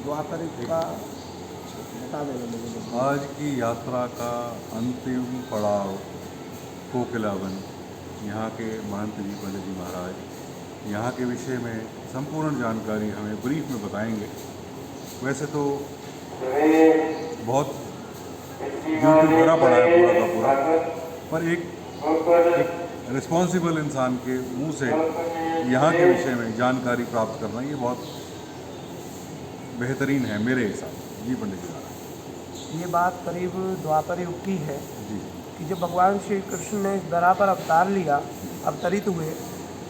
द्वापर युग का बता देना मुझे। आज की यात्रा का अंतिम पड़ाव कोकिलावन, यहाँ के महंत जी पंडित जी महाराज यहाँ के विषय में संपूर्ण जानकारी हमें ब्रीफ में बताएंगे। वैसे तो बहुत यूट्यूब भरा पड़ा है पूरा का पूरा, पर एक रिस्पॉन्सिबल इंसान के मुंह से यहाँ के विषय में जानकारी प्राप्त करना ये बहुत बेहतरीन है मेरे हिसाब से। जी पंडित जी महाराज। ये बात करीब द्वापर युग की है जी कि जब भगवान श्री कृष्ण ने इस धरा पर अवतार लिया, अवतरित हुए,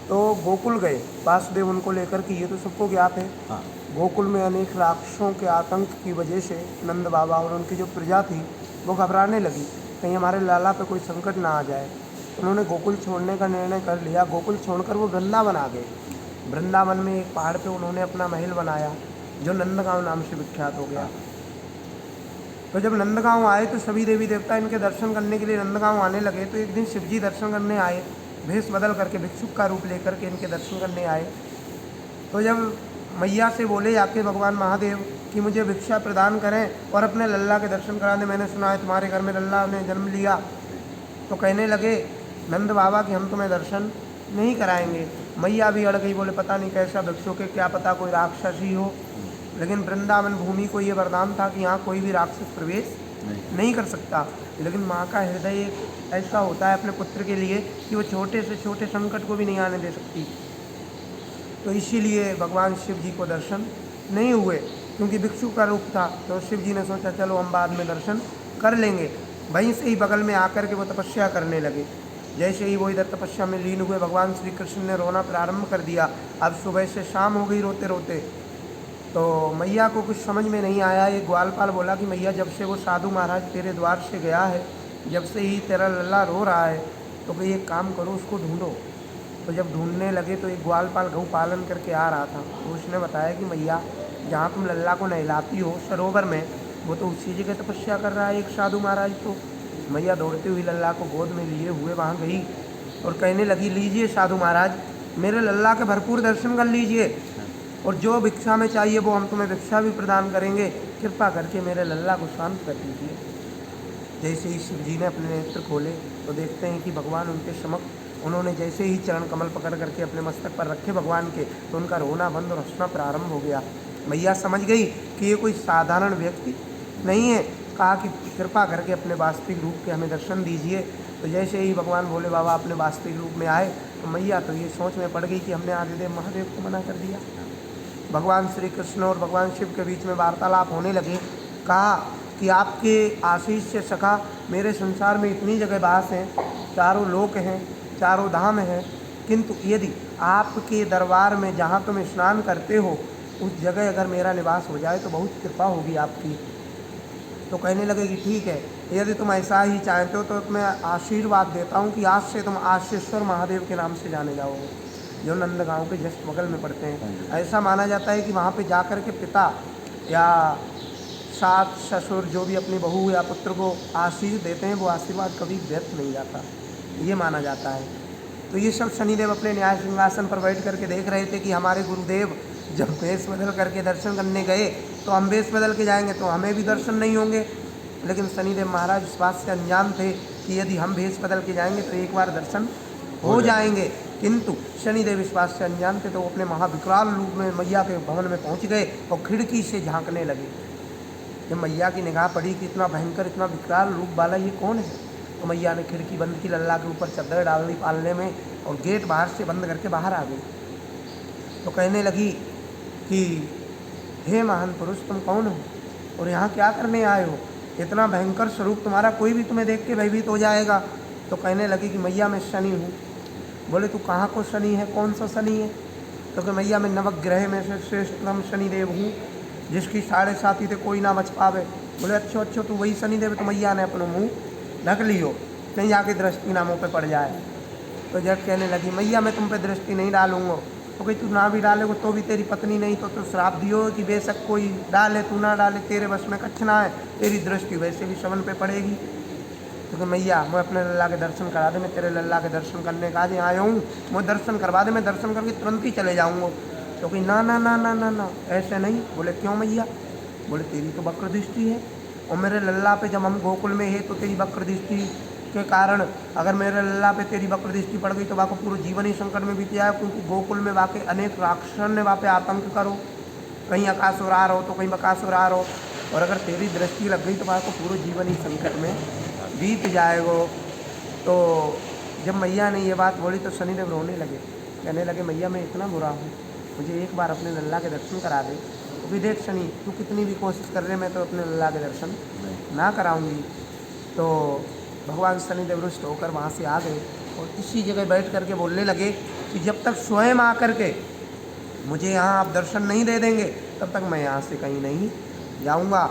तो गोकुल गए वासुदेव उनको लेकर कि ये तो सबको ज्ञात है। हाँ। गोकुल में अनेक राक्षसों के आतंक की वजह से नंद बाबा और उनकी जो प्रजा थी वो घबराने लगी, कहीं हमारे लाला पे कोई संकट ना आ जाए। उन्होंने गोकुल छोड़ने का निर्णय कर लिया। गोकुल छोड़कर वो वृंदावन आ गए। वृंदावन में एक पहाड़ पे उन्होंने अपना महल बनाया जो नंदगांव नाम से विख्यात हो गया। तो जब नंदगांव आए तो सभी देवी देवता इनके दर्शन करने के लिए नंदगांव आने लगे। तो एक दिन शिवजी दर्शन करने आए, भेष बदल करके भिक्षुक का रूप लेकर के इनके दर्शन करने आए। तो जब मैया से बोले जाके भगवान महादेव कि मुझे भिक्षा प्रदान करें और अपने लल्ला के दर्शन करा दें, मैंने सुना है तुम्हारे घर में लल्ला ने जन्म लिया। तो कहने लगे नंद बाबा कि हम तुम्हें दर्शन नहीं कराएंगे। मैया भी अड़ गई, बोले पता नहीं कैसा भिक्षुक है, क्या पता कोई राक्षस ही हो। लेकिन वृंदावन भूमि को ये वरदान था कि यहाँ कोई भी राक्षस प्रवेश नहीं कर सकता। लेकिन माँ का हृदय एक ऐसा होता है अपने पुत्र के लिए कि वो छोटे से छोटे संकट को भी नहीं आने दे सकती। तो इसीलिए भगवान शिव जी को दर्शन नहीं हुए, क्योंकि भिक्षु का रूप था। तो शिव जी ने सोचा चलो हम बाद में दर्शन कर लेंगे। वहीं से ही बगल में आकर के वो तपस्या करने लगे। जैसे ही वो इधर तपस्या में लीन हुए, भगवान श्री कृष्ण ने रोना प्रारंभ कर दिया। अब सुबह से शाम हो गई रोते रोते। तो मैया को कुछ समझ में नहीं आया। ये ग्वालपाल बोला कि मैया जब से वो साधु महाराज तेरे द्वार से गया है, जब से ही तेरा लल्ला रो रहा है, तो भाई एक काम करो उसको ढूंढो। तो जब ढूंढने लगे तो एक ग्वालपाल गौ पालन करके आ रहा था। तो उसने बताया कि मैया जहाँ तुम लल्ला को नहलाती हो सरोवर में, वो तो उसी जगह तपस्या कर रहा है एक साधु महाराज। तो मैया दौड़ती हुई लल्ला को गोद में लिए हुए वहाँ गई और कहने लगी लीजिए साधु महाराज, मेरे लल्ला के भरपूर दर्शन कर लीजिए, और जो भिक्षा में चाहिए वो हम तुम्हें भिक्षा भी प्रदान करेंगे। कृपा करके मेरे लल्ला को शांत कर दीजिए। जैसे ही शिव जी ने अपने नेत्र खोले तो देखते हैं कि भगवान उनके समक्ष, उन्होंने जैसे ही चरण कमल पकड़ करके अपने मस्तक पर रखे भगवान के, तो उनका रोना बंद और हंसना प्रारंभ हो गया। मैया समझ गई कि ये कोई साधारण व्यक्ति नहीं है। कहा कि कृपा करके अपने वास्तविक रूप के हमें दर्शन दीजिए। तो जैसे ही भगवान भोले बाबा अपने वास्तविक रूप में आए तो मैया तो ये सोच में पड़ गई कि हमने आदिदेव महादेव को मना कर दिया। भगवान श्री कृष्ण और भगवान शिव के बीच में वार्तालाप होने लगे। कहा कि आपके आशीष से सखा मेरे संसार में इतनी जगह वास हैं, चारों लोक हैं, चारों धाम हैं, किंतु यदि आपके दरबार में जहाँ तुम स्नान करते हो उस जगह अगर मेरा निवास हो जाए तो बहुत कृपा होगी आपकी। तो कहने लगे कि ठीक है, यदि तुम ऐसा ही चाहते हो तो मैं आशीर्वाद देता हूँ कि आज से तुम आशीश्वर महादेव के नाम से जाने जाओगे, जो नंदगांव के जस्ट बगल में पड़ते हैं। ऐसा माना जाता है कि वहाँ पे जाकर के पिता या सास ससुर जो भी अपनी बहू या पुत्र को आशीष देते हैं वो आशीर्वाद कभी व्यर्थ नहीं जाता, ये माना जाता है। तो ये सब शनिदेव अपने न्याय सिंहासन पर बैठ करके देख रहे थे कि हमारे गुरुदेव जब वेश बदल करके दर्शन करने गए तो हम वेश बदल के जाएंगे तो हमें भी दर्शन नहीं होंगे। लेकिन शनिदेव महाराज इस बात से अनजान थे कि यदि हम वेश बदल के जाएंगे तो एक बार दर्शन हो जाएंगे। किंतु शनिदेव इस बात से अनजान थे, तो वो अपने महाविकराल रूप में मैया के भवन में पहुंच गए और खिड़की से झांकने लगे। जब मैया की निगाह पड़ी कि इतना भयंकर, इतना विकराल रूप वाला ये कौन है, तो मैया ने खिड़की बंद की, लल्ला के ऊपर चादर डाल दी पालने में और गेट बाहर से बंद करके बाहर आ गई। तो कहने लगी कि हे महान पुरुष तुम कौन हो और यहाँ क्या करने आए हो, इतना भयंकर स्वरूप तुम्हारा, कोई भी तुम्हें देख के भयभीत हो जाएगा। तो कहने लगी कि मैया मैं शनि हूँ। बोले तू कहाँ को शनि है, कौन सा शनि है? तो कि मैया मैं नवग्रह में से श्रेष्ठतम शनिदेव हूँ, जिसकी 7.5 थे कोई ना बच पावे। बोले अच्छा तू वही शनिदेव। तो मैया ने अपना मुँह ढक लियो, कहीं जाके दृष्टि ना मुँह पे पड़ जाए। तो जब कहने लगी मैया मैं तुम पे दृष्टि नहीं डालूंगा। तो कहीं तू ना भी डालेगा तो भी तेरी पत्नी नहीं, तो श्राप दियो कि बेशक कोई डाले तू ना डाले, तेरे बस में कच्छ ना है, तेरी दृष्टि वैसे भी शवन पे पड़ेगी। तो मैया मैं अपने लल्ला के दर्शन करा दे, मैं तेरे लल्ला के दर्शन करने का आज आया हूँ, मैं दर्शन करवा दे, मैं दर्शन करके तुरंत ही चले जाऊँगा। तो कही ना ना ना ना ना ना ऐसे नहीं। बोले क्यों मैया? बोले तेरी तो वक्र दृष्टि है, और मेरे लल्ला पे जब हम गोकुल में है तो तेरी वक्र दृष्टि के कारण अगर मेरे लल्ला पे तेरी वक्र दृष्टि पड़ गई तो वहाँ को पूरा जीवन ही संकट में बीत जाए, क्योंकि गोकुल में वहाँ के अनेक राक्षसों ने वहाँ पे आतंक करो, कहीं अकासुर आ रहो तो कहीं बकासुर आ रहो, और अगर तेरी दृष्टि लग गई तो वहाँ को पूरा जीवन ही संकट में बीत जाएगा। तो जब मैया ने ये बात बोली तो शनिदेव रोने लगे, कहने लगे मैया मैं इतना बुरा हूँ, मुझे एक बार अपने लल्ला के दर्शन करा दे। तो भी देख शनि, तू कितनी भी कोशिश कर रहे मैं तो अपने लल्ला के दर्शन ना कराऊंगी। तो भगवान शनिदेव रुष्ट होकर वहाँ से आ गए और इसी जगह बैठ करके बोलने लगे कि जब तक स्वयं आकर के मुझे यहाँ आप दर्शन नहीं दे देंगे तब तक मैं यहाँ से कहीं नहीं जाऊँगा।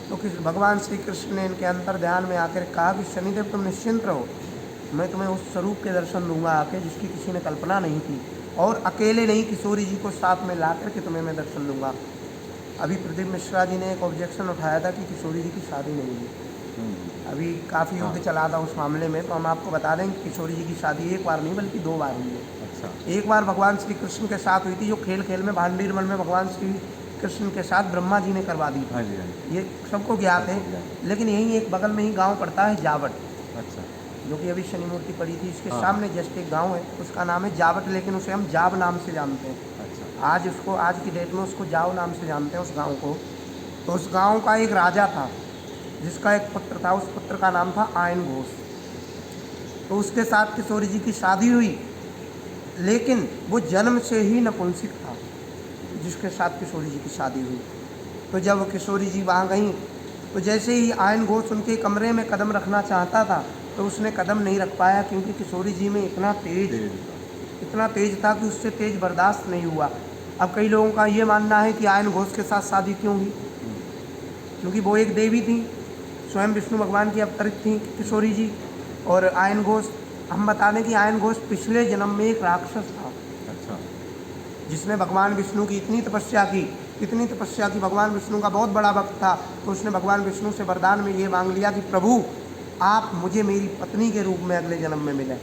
तो किस भगवान श्री कृष्ण ने इनके अंतर ध्यान में आकर कहा कि शनिदेव तुम निश्चिंत रहो, मैं तुम्हें उस स्वरूप के दर्शन दूंगा आके जिसकी किसी ने कल्पना नहीं की, और अकेले नहीं किशोरी जी को साथ में ला करके तुम्हें मैं दर्शन दूंगा। अभी प्रदीप मिश्रा जी ने एक ऑब्जेक्शन उठाया था कि किशोरी जी की शादी नहीं हुई, अभी काफ़ी युद्ध चला था उस मामले में, तो हम आपको बता दें कि किशोरी जी की शादी एक बार नहीं बल्कि 2 बार हुई है। अच्छा। एक बार भगवान श्री कृष्ण के साथ हुई थी, जो खेल खेल में भांडीर वन में भगवान श्री कृष्ण के साथ ब्रह्मा जी ने करवा दी थी। हाँ जी, हाँ जी। ये सबको ज्ञात है। लेकिन यहीं एक बगल में ही गांव पड़ता है जावट, अच्छा। जो कि अभी शनि मूर्ति पड़ी थी, इसके हाँ। सामने जस्ट एक गांव है, उसका नाम है जावट, लेकिन उसे हम जाब नाम से जानते हैं। अच्छा। आज की डेट में उसको जाव नाम से जानते हैं उस गांव को। तो उस गांव का एक राजा था जिसका एक पुत्र था, उस पुत्र का नाम था आयन घोष। तो उसके साथ किशोरी जी की शादी हुई, लेकिन वो जन्म से ही नपुंसक था जिसके साथ किशोरी जी की शादी हुई। तो जब किशोरी जी वहाँ गईं तो जैसे ही आयन घोष उनके कमरे में कदम रखना चाहता था तो उसने कदम नहीं रख पाया, क्योंकि किशोरी जी में इतना तेज था कि उससे तेज बर्दाश्त नहीं हुआ। अब कई लोगों का ये मानना है कि आयन घोष के साथ शादी क्यों हुई, क्योंकि वो एक देवी थी, स्वयं विष्णु भगवान की अवतरित थी किशोरी जी। और आयन घोष, हम बता दें कि आयन घोष पिछले जन्म में एक राक्षस था। अच्छा। जिसने भगवान विष्णु की इतनी तपस्या की, भगवान विष्णु का बहुत बड़ा भक्त था। तो उसने भगवान विष्णु से वरदान में ये मांग लिया कि प्रभु आप मुझे मेरी पत्नी के रूप में अगले जन्म में मिले।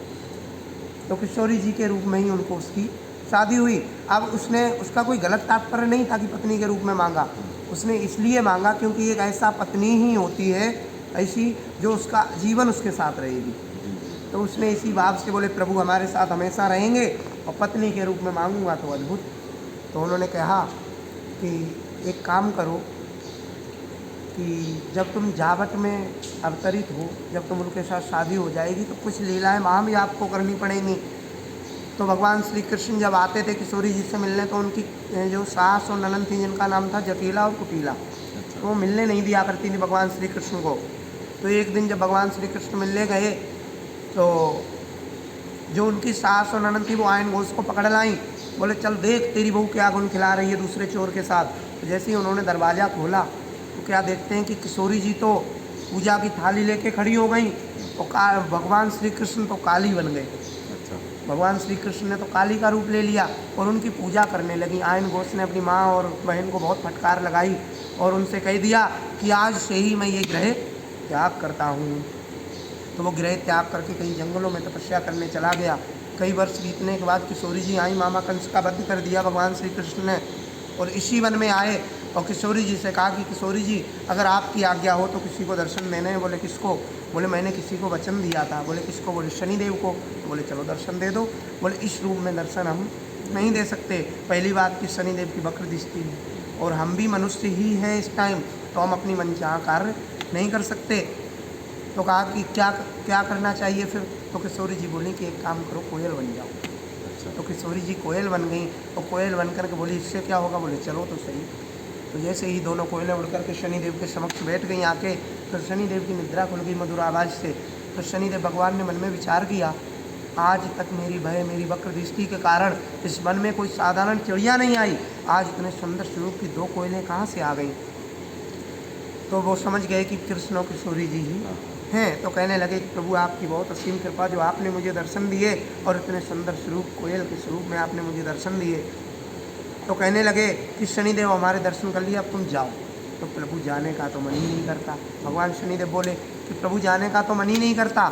तो किशोरी जी के रूप में ही उनको उसकी शादी हुई। अब उसका कोई गलत तात्पर्य नहीं था कि पत्नी के रूप में मांगा, उसने इसलिए मांगा क्योंकि एक ऐसा पत्नी ही होती है ऐसी जो उसका जीवन उसके साथ रहेगी। तो उसने इसी भाव से बोले प्रभु हमारे साथ हमेशा रहेंगे और पत्नी के रूप में मांगूंगा तो अद्भुत। तो उन्होंने कहा कि एक काम करो कि जब तुम जावट में अवतरित हो, जब तुम उनके साथ शादी हो जाएगी तो कुछ लीलाएं वहाँ भी आपको करनी पड़ेंगी। तो भगवान श्री कृष्ण जब आते थे किशोरी जी से मिलने तो उनकी जो सास और ननद थी जिनका नाम था जटीला और कुटीला, तो वो मिलने नहीं दिया करती थी भगवान श्री कृष्ण को। तो एक दिन जब भगवान श्री कृष्ण मिलने गए तो जो उनकी सास और ननद थी वो आयन घोष को पकड़ लाई, बोले चल देख तेरी बहू क्या गुण खिला रही है दूसरे चोर के साथ। तो जैसे ही उन्होंने दरवाज़ा खोला तो क्या देखते हैं कि किशोरी जी तो पूजा की थाली लेके खड़ी हो गई और भगवान श्री कृष्ण तो काली बन गए। भगवान श्री कृष्ण ने तो काली का रूप ले लिया और उनकी पूजा करने लगी। आयन घोष ने अपनी माँ और बहन को बहुत फटकार लगाई और उनसे कह दिया कि आज से ही मैं ये ग्रह त्याग करता हूँ। तो वो ग्रह त्याग करके कहीं जंगलों में तपस्या करने चला गया। कई वर्ष बीतने के बाद किशोरी जी आई, मामा कंस का वध कर दिया भगवान श्री कृष्ण ने, और इसी वन में आए और किशोरी जी से कहा कि किशोरी जी अगर आपकी आज्ञा हो तो किसी को दर्शन देने हैं। बोले किसको? बोले मैंने किसी को वचन दिया था। बोले किसको? बोले शनिदेव को। बोले चलो दर्शन दे दो। बोले इस रूप में दर्शन हम नहीं दे सकते, पहली बात कि शनिदेव की वक्र दृष्टि है और हम भी मनुष्य ही हैं इस टाइम, तो हम अपनी मनचाहा कार्य नहीं कर सकते। तो कहा कि क्या करना चाहिए फिर? तो किशोरी जी बोली कि एक काम करो, कोयल बन जाओ। तो किशोरी जी कोयल बन गई और कोयल बन करके बोली इससे क्या होगा? बोले चलो तो सही। तो जैसे ही दोनों कोयलें उड़ करके शनिदेव के समक्ष बैठ गई आके, तो शनिदेव की निद्रा खुल गई मधुर आवाज़ से। तो शनिदेव भगवान ने मन में विचार किया, आज तक मेरी वक्र दृष्टि के कारण इस वन में कोई साधारण चिड़िया नहीं आई, आज इतने सुंदर स्वरूप की 2 कोयलें कहाँ से आ गई? तो वो समझ गए कि कृष्ण और किशोरी जी ही हैं। तो कहने लगे कि प्रभु आपकी बहुत असीम कृपा, जो आपने मुझे दर्शन दिए और इतने सुंदर स्वरूप कोयल के स्वरूप में आपने मुझे दर्शन दिए। तो कहने लगे कि शनिदेव हमारे दर्शन कर लिए, अब तुम जाओ। तो प्रभु जाने का तो मन ही नहीं करता। भगवान शनिदेव बोले कि प्रभु जाने का तो मन ही नहीं करता,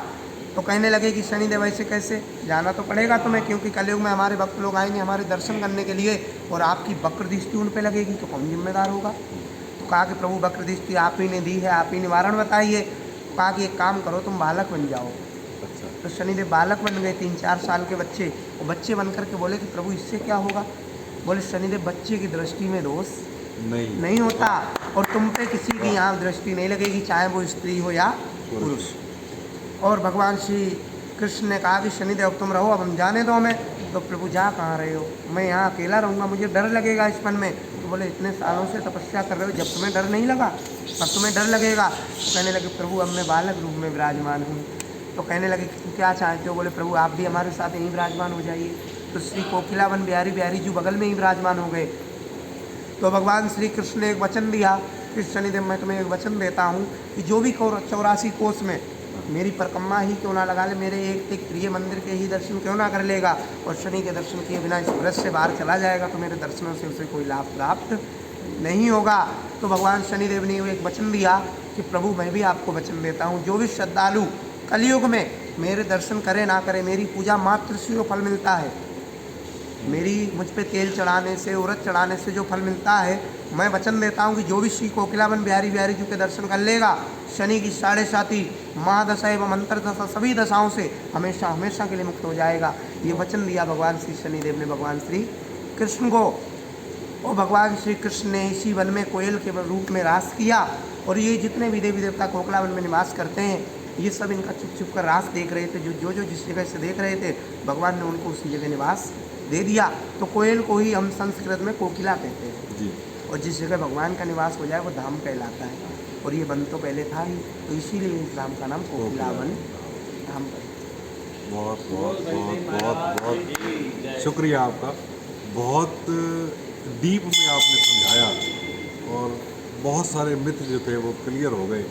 तो कहने लगे कि शनिदेव ऐसे कैसे, जाना तो पड़ेगा तुम्हें, क्योंकि कलयुग में हमारे भक्त लोग आएंगे हमारे दर्शन करने के लिए और आपकी वक्र दृष्टि उन पे लगेगी तो कौन जिम्मेदार होगा। तो कहा कि प्रभु वक्र दृष्टि आप ही ने दी है, आप ही निवारण बताइए। तो कहा कि एक काम करो, तुम बालक बन जाओ। अच्छा। तो शनिदेव बालक बन गए, 3-4 साल के बच्चे। वो बच्चे बन करके बोले कि प्रभु इससे क्या होगा। बोले शनिदेव बच्चे की दृष्टि में दोष नहीं होता और तुम पे किसी की यहाँ दृष्टि नहीं लगेगी, चाहे वो स्त्री हो या पुरुष। और भगवान श्री कृष्ण ने कहा कि शनिदेव तुम रहो, अब हम जाने दो हमें। तो प्रभु जा कहाँ रहे हो, मैं यहाँ अकेला रहूँगा, मुझे डर लगेगा इस मन में। तो बोले इतने सालों से तपस्या कर रहे हो, जब तुम्हें डर नहीं लगा अब तुम्हें डर लगेगा। तो कहने लगे प्रभु अब मैं बालक रूप में विराजमान हूँ। तो कहने लगे क्या चाहते हो। बोले प्रभु आप भी हमारे साथ यहीं विराजमान हो जाइए। तो श्री कोकिलावन बिहारी बिहारी जी बगल में ही विराजमान हो गए। तो भगवान श्री कृष्ण ने एक वचन दिया कि शनिदेव मैं तुम्हें एक वचन देता हूँ कि जो भी 84 कोस में मेरी परिक्रमा ही क्यों ना लगा ले, मेरे एक प्रिय मंदिर के ही दर्शन क्यों ना कर लेगा और शनि के दर्शन किए बिना इस व्रत से बाहर चला जाएगा तो मेरे दर्शनों से उसे कोई लाभ प्राप्त नहीं होगा। तो भगवान शनिदेव ने एक वचन दिया कि प्रभु मैं भी आपको वचन देता हूँ, जो भी श्रद्धालु कलयुग में मेरे दर्शन करे ना करे, मेरी पूजा मात्र से जो फल मिलता है, मेरी मुझ पे तेल चढ़ाने से उरद चढ़ाने से जो फल मिलता है, मैं वचन देता हूँ कि जो भी श्री कोकिलावन बिहारी बिहारी जी के दर्शन कर लेगा, शनि की 7.5 महादशा एवं अंतरदशा सभी दशाओं से हमेशा हमेशा के लिए मुक्त हो जाएगा। ये वचन दिया भगवान श्री शनिदेव ने भगवान श्री कृष्ण को। और भगवान श्री कृष्ण ने इसी वन में कोयल के रूप में रास किया और ये जितने भी देवी देवता कोकिलावन में निवास करते हैं, ये सब इनका छुप छुप कर रास देख रहे थे। जो जिस जगह से देख रहे थे, भगवान ने उनको उसी जगह निवास दे दिया। तो कोयल को ही हम संस्कृत में कोकिला कहते हैं जी। और जिस जगह भगवान का निवास हो जाए वो धाम कहलाता है। और ये वन तो पहले था ही, तो इसीलिए इस धाम का नाम कोकिलावन धाम पर। बहुत बहुत बहुत बहुत बहुत शुक्रिया आपका। बहुत डीप में आपने समझाया और बहुत सारे मिथ जो थे वो क्लियर हो गए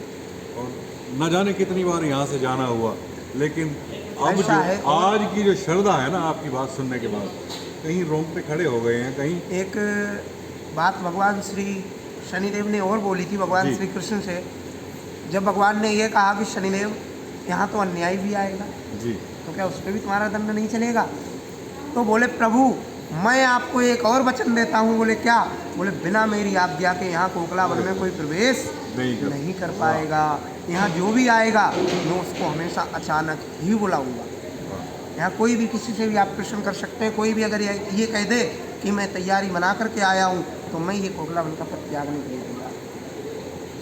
और न जाने कितनी बार यहाँ से जाना हुआ, लेकिन अब जो आज की जो श्रद्धा है ना आपकी बात सुनने के बाद, कहीं रोंगटे खड़े हो गए हैं। कहीं एक बात भगवान श्री शनिदेव ने और बोली थी भगवान श्री कृष्ण से, जब भगवान ने ये कहा कि शनिदेव यहाँ तो अन्याय भी आएगा जी, तो क्या उस पर भी तुम्हारा दंड नहीं चलेगा। तो बोले प्रभु मैं आपको एक और वचन देता हूँ। बोले क्या। बोले बिना मेरी आज्ञा के यहाँ कोकिलावन में कोई प्रवेश नहीं कर पाएगा। यहाँ जो भी आएगा मैं उसको हमेशा अचानक ही बुलाऊंगा। यहाँ कोई भी किसी से भी आप प्रश्न कर सकते हैं। कोई भी अगर ये कह दे कि मैं तैयारी बना करके आया हूँ तो मैं ये कोकिलावन का पद त्याग नहीं करूँगा।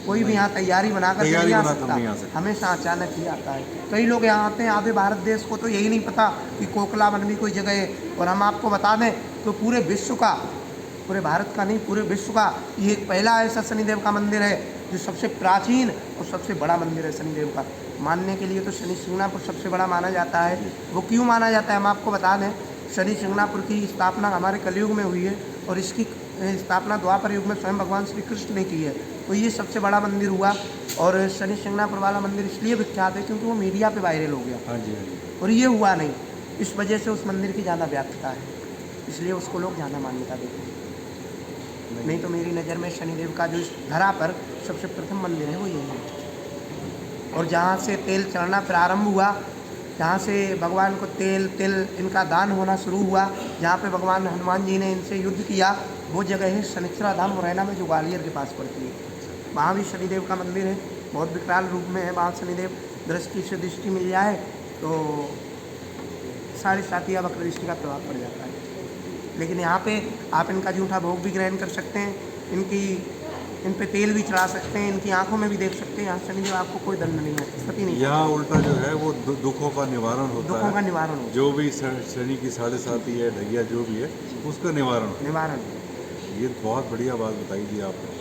कोई भी यहाँ तैयारी बना कर नहीं आ सकता, हमेशा अचानक ही आता है। कई लोग यहाँ आते हैं, आधे भारत देश को तो यही नहीं पता कि कोकिलावन भी कोई जगह है। और हम आपको बता दें तो पूरे विश्व का, पूरे भारत का नहीं पूरे विश्व का ये पहला ऐसा शनिदेव का मंदिर है जो सबसे प्राचीन और सबसे बड़ा मंदिर है शनिदेव का। मानने के लिए तो शनि शिंगणापुर सबसे बड़ा माना जाता है। वो क्यों माना जाता है हम आपको बता दें। शनि शिंगणापुर की स्थापना हमारे कलयुग में हुई है और इसकी स्थापना द्वापर युग में स्वयं भगवान श्री कृष्ण ने की है। तो ये सबसे बड़ा मंदिर हुआ और शनि शिंगणापुर वाला मंदिर इसलिए विख्यात है क्योंकि वो मीडिया पे वायरल हो गया। हाँ जी, हाँ जी। और ये हुआ नहीं, इस वजह से उस मंदिर की ज़्यादा व्याख्या है, इसलिए उसको लोग ज़्यादा मान्यता देते हैं। नहीं तो मेरी नज़र में शनिदेव का जो इस धरा पर सबसे प्रथम मंदिर है वो यही है। और जहाँ से तेल चढ़ना प्रारंभ हुआ, जहाँ से भगवान को तेल इनका दान होना शुरू हुआ, जहाँ पे भगवान हनुमान जी ने इनसे युद्ध किया, वो जगह है शनिचरा धाम मुरैना में जो ग्वालियर के पास पड़ती है। वहाँ भी शनिदेव का मंदिर है, बहुत विकराल रूप में है। वहाँ शनिदेव दृष्टि से दृष्टि मिल जाए तो 7.5 या वक्र दृष्टि का प्रभाव पड़ जाता है। लेकिन यहाँ पे आप इनका जूठा भोग भी ग्रहण कर सकते हैं, इन पे तेल भी चढ़ा सकते हैं, इनकी आंखों में भी देख सकते हैं। यहाँ शनिदेव आपको कोई दंड नहीं है, क्षति नहीं। यहाँ उल्टा जो है वो दुखों का निवारण होता है। दुखों का निवारण होता है। जो भी शनि की 7.5 है ढैया जो भी है उसका निवारण। ये बहुत बढ़िया बात बताई थी आपने,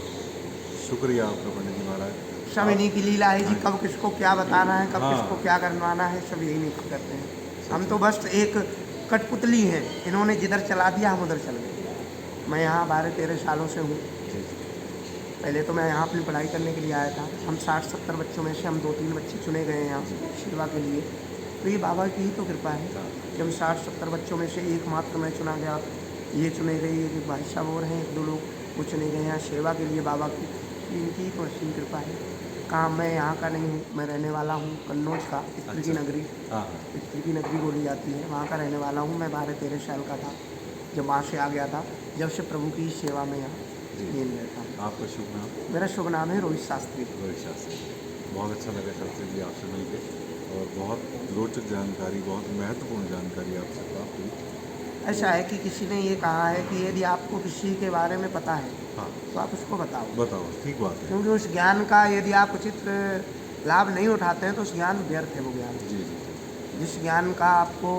शुक्रिया आपका पंडित जी महाराज। सब इन्हीं की लीला है जी, कब किसको क्या बताना है, कब किसको क्या करवाना है, सब यही नहीं करते हैं। हम तो बस एक कठपुतली है, इन्होंने जिधर चला दिया हम उधर चल गए। मैं यहाँ 12-13 सालों से हूँ। पहले तो मैं यहाँ अपनी पढ़ाई करने के लिए आया था। हम 60-70 बच्चों में से हम 2-3 बच्चे चुने गए हैं यहाँ सेवा के लिए। तो ये बाबा की ही तो कृपा है कि हम 60-70 बच्चों में से एकमात्र मैं चुना गया। ये चुने गए, ये भाई साहब और हैं 1-2 लोग वो चुने गए यहाँ सेवा के लिए बाबा की, इनकी तो असीम कृपा है। कहाँ, मैं यहाँ का नहीं हूँ, मैं रहने वाला हूँ कन्नौज का, पितृ की अच्छा। नगरी, हाँ पितृ की नगरी बोली जाती है, वहाँ का रहने वाला हूँ। मैं 12-13 साल का था जब वहाँ से आ गया था, जब से प्रभु की सेवा में यहाँ लीन रहता हूँ। आपका शुभ नाम? मेरा शुभ नाम है रोहित शास्त्री। रोहित शास्त्री। बहुत अच्छा लगा शास्त्री जी आपसे मिलकर, और बहुत रोचक जानकारी, बहुत महत्वपूर्ण जानकारी आपसे प्राप्त हुई। ऐसा है कि किसी ने ये कहा है कि यदि आपको किसी के बारे में पता है हाँ, तो आप उसको बताओ, बताओ, ठीक बात है। क्योंकि उस ज्ञान का यदि आप उचित लाभ नहीं उठाते हैं तो उस ज्ञान व्यर्थ है वो ज्ञान। जी जी। जिस ज्ञान का आपको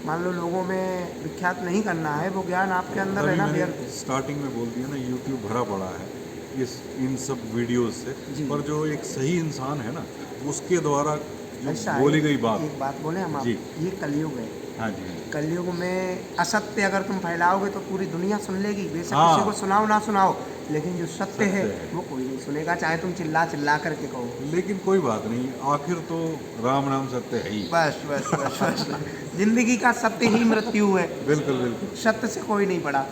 मान लो लोगों में विख्यात नहीं करना है, वो ज्ञान आपके अंदर तभी रहना मैंने व्यर्थ है। स्टार्टिंग में बोल दिया ना, यूट्यूब भरा पड़ा है इन सब वीडियोस से, जी। पर जो एक सही इंसान है ना, उसके द्वारा जो ऐसा बोली है, गई बात। एक बात बोले हम आप, जी। ये कलयुग है। हाँ जी, हाँ जी। कलयुग में असत्य अगर तुम फैलाओगे तो पूरी दुनिया सुन लेगी, बेशक हाँ। किसी को सुनाओ ना सुनाओ, लेकिन जो सत्य है सत्य है। वो कोई नहीं सुनेगा, चाहे तुम चिल्ला चिल्ला करके कहो। लेकिन कोई बात नहीं, आखिर तो राम नाम सत्य है ही। बस बस बस बस जिंदगी का सत्य ही मृत्यु है, बिल्कुल बिल्कुल। सत्य से कोई नहीं पड़ा।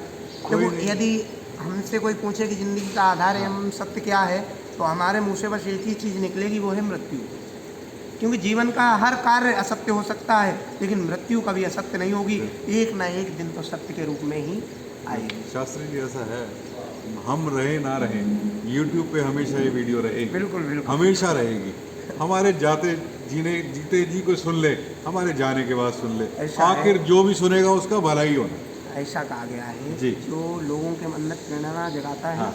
कोई देखो, नहीं। यदि हमसे कोई पूछे कि ज़िंदगी का आधार एवं सत्य क्या है, तो हमारे मुंह से बस एक ही चीज़ निकलेगी, वो है मृत्यु। क्योंकि जीवन का हर कार्य असत्य हो सकता है, लेकिन मृत्यु कभी असत्य नहीं होगी, एक ना एक दिन तो सत्य के रूप में ही आएगी। शास्त्री जी ऐसा है, हम रहे ना रहे, यूट्यूब पे हमेशा ये वीडियो रहेगी। बिल्कुल बिल्कुल। हमेशा रहेगी। हमारे जीते जी को सुन ले, हमारे जाने के बाद सुन ले, ऐसा है। आखिर जो भी सुनेगा उसका भला ही होना। ऐसा कहा गया है, जी। जो लोगों के मन में प्रेरणा जगाता है, हाँ।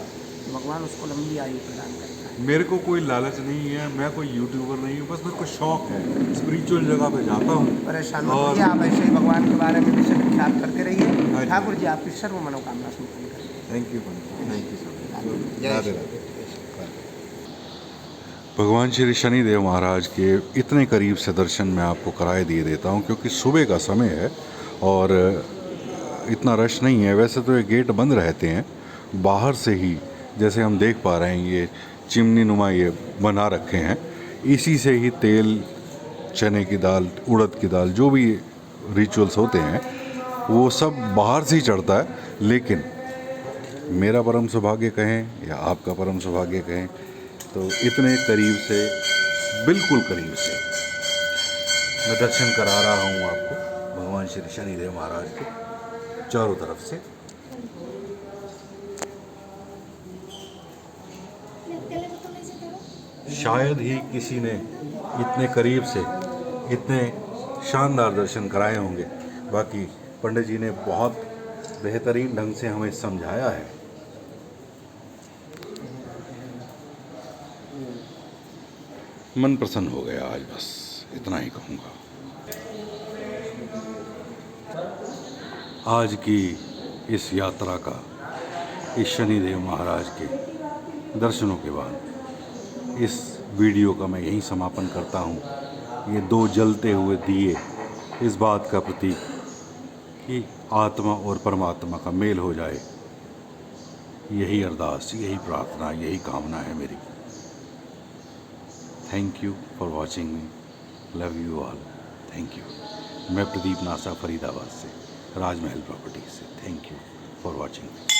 भगवान उसको लंबी आयु प्रदान करता है। मेरे को कोई लालच नहीं है, मैं कोई यूट्यूबर नहीं हूँ, बस मेरे को शौक है, स्पिरिचुअल जगह पे जाता हूँ। परेशान मत और होइए, आप ऐसे ही भगवान के बारे में विषय विख्यात करते हाँ रहिए। जी। ठाकुर जी आपकी सर्व मनोकामना संपन्न करें। Thank you sir. जय राधे श्री राधे। भगवान श्री शनिदेव महाराज के इतने करीब से दर्शन मैं आपको कराए दिए देता हूँ, क्योंकि सुबह का समय है और इतना रश नहीं है। वैसे तो ये गेट बंद रहते हैं, बाहर से ही जैसे हम देख पा रहे हैं ये चिमनी नुमा ये बना रखे हैं, इसी से ही तेल, चने की दाल, उड़द की दाल, जो भी रिचुअल्स होते हैं वो सब बाहर से ही चढ़ता है। लेकिन मेरा परम सौभाग्य कहें या आपका परम सौभाग्य कहें, तो इतने करीब से, बिल्कुल करीब से मैं दर्शन करा रहा हूँ आपको भगवान श्री शनिदेव महाराज के चारों तरफ से। शायद ही किसी ने इतने करीब से इतने शानदार दर्शन कराए होंगे। बाकी पंडित जी ने बहुत बेहतरीन ढंग से हमें समझाया है। मन प्रसन्न हो गया आज, बस इतना ही कहूँगा। आज की इस यात्रा का, इस शनिदेव महाराज के दर्शनों के बाद इस वीडियो का मैं यहीं समापन करता हूँ। ये दो जलते हुए दिए इस बात का प्रतीक कि आत्मा और परमात्मा का मेल हो जाए, यही अरदास, यही प्रार्थना, यही कामना है मेरी। Thank you for watching me, love you all, thank you. मैं प्रदीप नासा, फरीदाबाद से, राजमहल प्रॉपर्टी से। Thank you for watching me.